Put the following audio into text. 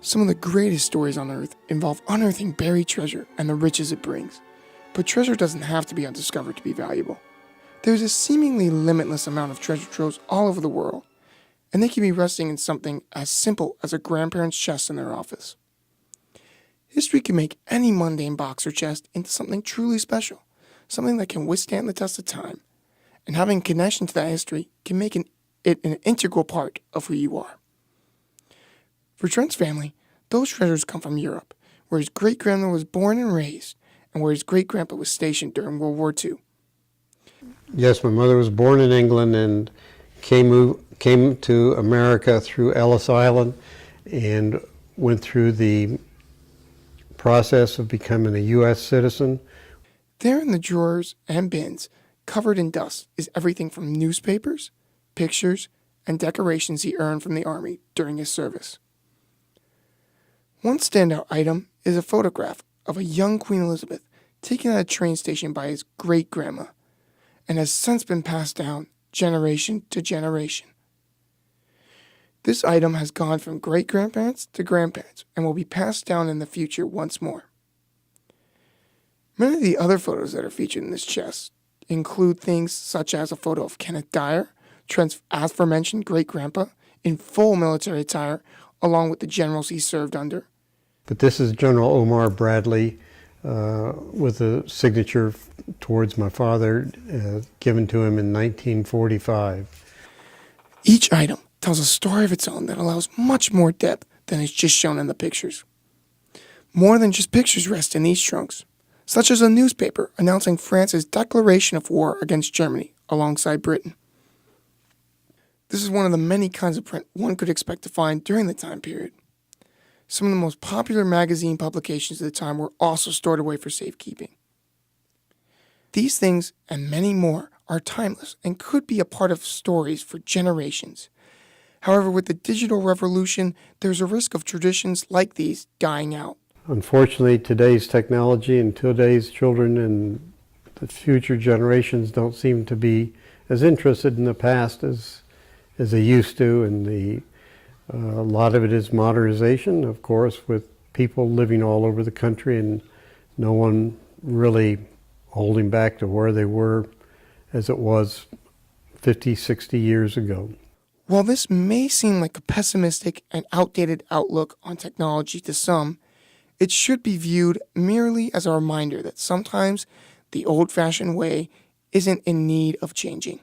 Some of the greatest stories on Earth involve unearthing buried treasure and the riches it brings. But treasure doesn't have to be undiscovered to be valuable. There's a seemingly limitless amount of treasure troves all over the world, and they can be resting in something as simple as a grandparent's chest in their office. History can make any mundane box or chest into something truly special, something that can withstand the test of time, and having a connection to that history can make it an integral part of who you are. For Trent's family, those treasures come from Europe, where his great-grandmother was born and raised, and where his great-grandpa was stationed during World War II. Yes, my mother was born in England and came to America through Ellis Island and went through the process of becoming a U.S. citizen. There in the drawers and bins, covered in dust, is everything from newspapers, pictures, and decorations he earned from the Army during his service. One standout item is a photograph of a young Queen Elizabeth taken at a train station by his great-grandma, and has since been passed down generation to generation. This item has gone from great-grandparents to grandparents and will be passed down in the future once more. Many of the other photos that are featured in this chest include things such as a photo of Kenneth Dyer, Trent's aforementioned great-grandpa, in full military attire, along with the generals he served under. But this is General Omar Bradley with a signature towards my father given to him in 1945. Each item tells a story of its own that allows much more depth than is just shown in the pictures. More than just pictures rest in these trunks, such as a newspaper announcing France's declaration of war against Germany alongside Britain. This is one of the many kinds of print one could expect to find during the time period. Some of the most popular magazine publications of the time were also stored away for safekeeping. These things, and many more, are timeless and could be a part of stories for generations. However, with the digital revolution, there's a risk of traditions like these dying out. Unfortunately, today's technology and today's children and the future generations don't seem to be as interested in the past as they used to, and a lot of it is modernization, of course, with people living all over the country and no one really holding back to where they were as it was 50, 60 years ago. While this may seem like a pessimistic and outdated outlook on technology to some, it should be viewed merely as a reminder that sometimes the old-fashioned way isn't in need of changing.